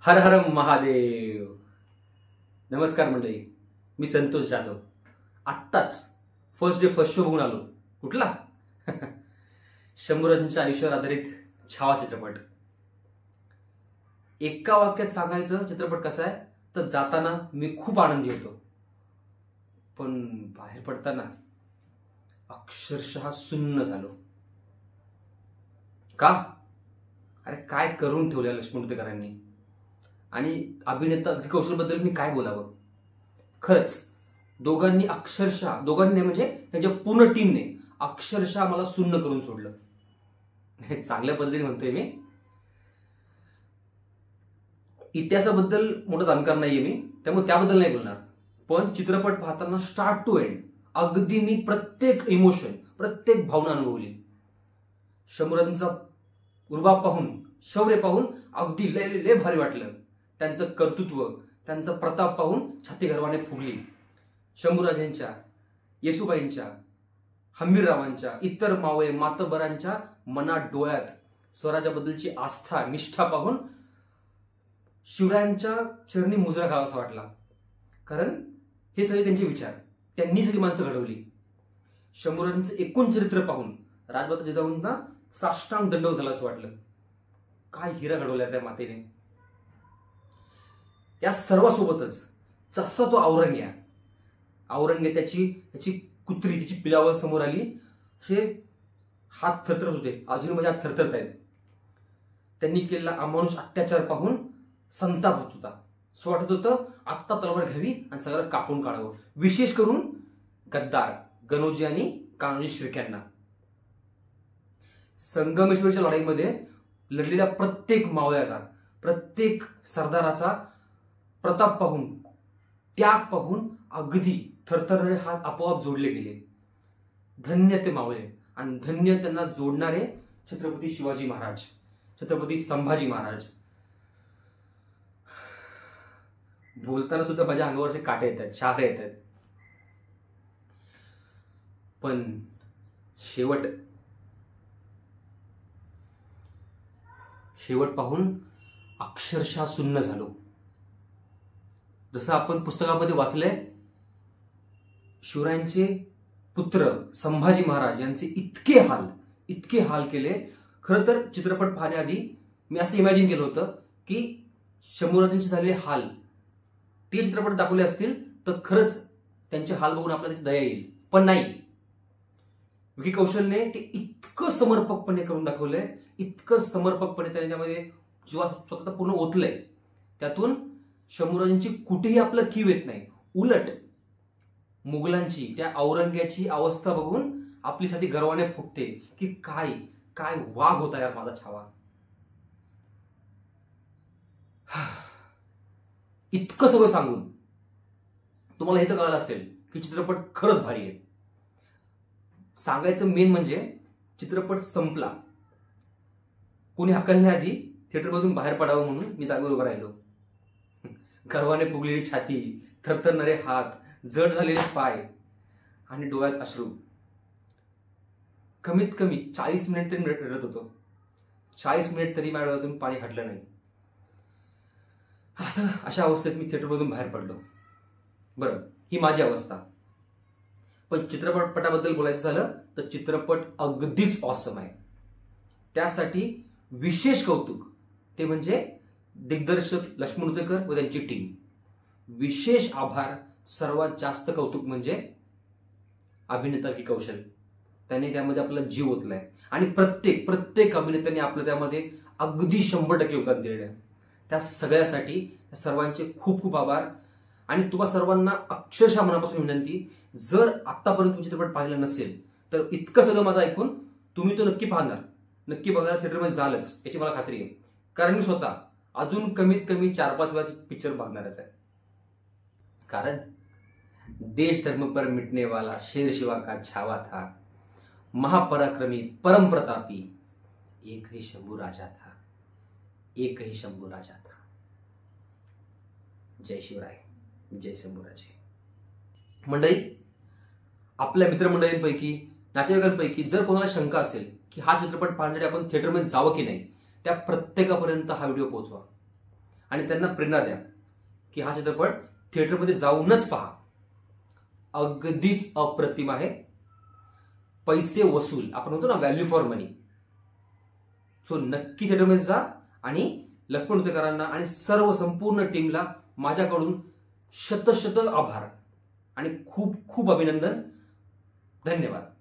हर हर महादेव. नमस्कार मंडळी, मी संतोष जाधव. आत्ताच फर्स्ट शो बघून आलो. कुठला? शंभूराजांच्या आयुष्यावर आधारित छावा चित्रपट. एका वाक्यात सांगायचं चित्रपट कसा आहे तर जाताना मी खूप आनंदी होतो, पण बाहेर पडताना अक्षरशः सुन्न झालो. का? अरे काय करून ठेवलं लक्ष्मणमुर्तीकरांनी. आणि अभिनेता विकी कौशल बद्दल मी काय बोलावं. खरंच दोघांनी म्हणजे त्यांच्या पूर्ण टीमने अक्षरशः मला सुन्न करून सोडलं. चांगल्या पद्धतीने म्हणतोय मी. इतिहासाबद्दल मोठं जाणकार नाहीये मी, त्यामुळे त्याबद्दल नाही बोलणार. पण चित्रपट पाहताना स्टार्ट टू एंड अगदी मी प्रत्येक इमोशन, प्रत्येक भावना अनुभवली. शंभूराजांचा रुबाब पाहून, शौर्य पाहून अगदी लय भारी वाटलं. त्यांचं कर्तृत्व, त्यांचा प्रताप पाहून छाती गर्वाने फुगली. शंभूराजांच्या, येसुबाईंच्या, हंबीररावांच्या, इतर मावळे मातबरांच्या मनात, डोळ्यात स्वराज्याबद्दलची आस्था, निष्ठा पाहून शिवरायांच्या चरणी मुजरा घालावासा वाटला. कारण हे सगळे त्यांचे विचार, त्यांनी सगळी माणसं घडवली. शंभूराजांचं एकूण चरित्र पाहून राजमाता जिजाऊंना साष्टांग दंडवत झाला असं वाटलं. काय हिरा घडवल्या त्या मातेने. या सर्वासोबतच जसा तो औरंग्या त्याची कुत्री, तिची पिलावर समोर आली, असे हात थरथरत होते. अजून माझे हात थरथरत आहेत. त्यांनी केलेला अमानुष अत्याचार पाहून संताप होत होता. असं वाटत होतं आत्ता तलवार घ्यावी आणि सगळं कापून काढावं. विशेष करून गद्दार गणोजी आणि कान्होजी शिर्क्यांना. संगमेश्वरच्या लढाईमध्ये लढलेल्या प्रत्येक मावळ्याचा, प्रत्येक सरदाराचा प्रताप पाहून, त्याग पाहून अगदी थरथरणारे हात आपोआप जोडले गेले. धन्य ते मावळे आणि धन्य त्यांना जोडणारे छत्रपती शिवाजी महाराज, छत्रपती संभाजी महाराज. बोलताना सुद्धा माझ्या अंगावरचे काटे येत आहेत, शहारे येत आहेत. पण शेवट पाहून अक्षरशः सुन्न झालो. जसं आपण पुस्तकामध्ये वाचलंय, शिवरायांचे पुत्र संभाजी महाराज यांचे इतके हाल केले. खरं तर चित्रपट पाहण्याआधी मी असं इमॅजिन केलं होतं की शंभूराजांचे झालेले हाल ते चित्रपट दाखवले असतील तर खरंच त्यांचे हाल बघून आपल्याला दया येईल. पण नाही, विकी कौशलने ते इतकं समर्पकपणे करून दाखवलंय, इतकं समर्पकपणे त्याने त्यामध्ये जीवा स्वतःचा पूर्ण ओतलंय. त्यातून शंभूराजांची कुठेही आपलं कीव येत नाही. उलट मुघलांची, त्या औरंग्याची अवस्था बघून आपली छाती गर्वाने फुटते की काय काय वाघ होता यार माझा छावा. इतकं सगळं सांगून तुम्हाला हे तर कळलं असेल की चित्रपट खरंच भारी आहे. सांगायचं मेन म्हणजे चित्रपट संपला, कोणी हाकलण्याआधी थिएटरमधून बाहेर पडावं म्हणून मी जागेवर उभा राहिलो. गर्वाने फुगलेली छाती, थरथरणारे हात, जड झालेले पाय आणि डोळ्यात अश्रू. कमीत कमी 40 मिनिट तरी रडत होतो. 40 मिनिट तरी माझ्या डोळ्यातून पाणी हटलं नाही. अशा अवस्थेत मी थिएटरमधून बाहेर पडलो. बरं, ही माझी अवस्था. पण चित्रपटाबद्दल बोलायचं झालं तर चित्रपट अगदीच ऑसम आहे. त्यासाठी विशेष कौतुक ते म्हणजे दिग्दर्शक लक्ष्मणमुर्तीकर व त्यांची टीम. विशेष आभार, सर्वात जास्त कौतुक म्हणजे अभिनेता विकी कौशल. त्याने त्यामध्ये आपला जीव ओतलाय आणि प्रत्येक अभिनेत्याने आपलं त्यामध्ये अगदी 100% योगदान दिलेलं आहे. त्या सगळ्यासाठी त्या सर्वांचे खूप खूप आभार. आणि तुम्हा सर्वांना अक्षरशः मनापासून विनंती, जर आतापर्यंत तुम्ही चित्रपट पाहिला नसेल तर इतकं सगळं माझं ऐकून तुम्ही तो नक्की पाहणार, नक्की बघायला थिएटरमध्ये जालच याची मला खात्री आहे. कारण मी स्वतः अजून कमीत कमी 4-5 वेळा पिक्चर बघणारच आहे. कारण देश धर्म पर मिटने वाला शेर शिवा का छावा था, महापराक्रमी परम प्रतापी एक ही शंभू राजा था. जय शिवराय, जय शंभूराजे. मंडळी, आपल्या मित्रमंडळींपैकी, नातेवाईकांपैकी जर कोणाला शंका असेल की हा चित्रपट पाहण्यासाठी आपण थिएटरमध्ये जावं की नाही, त्या प्रत्येकापर्यंत हा व्हिडिओ पोहोचवा. आणि त्यांना प्रेरणा द्या की हा चित्रपट थिएटरमध्ये जाऊनच पहा. अगदीच अप्रतिम आहे. पैसे वसूल, आपण म्हणतो ना व्हॅल्यू फॉर मनी. सो नक्की थिएटरमध्ये जा आणि लखपत नृत्यकरांना आणि सर्व संपूर्ण टीमला माझ्याकडून शत आभार आणि खूप खूप अभिनंदन. धन्यवाद.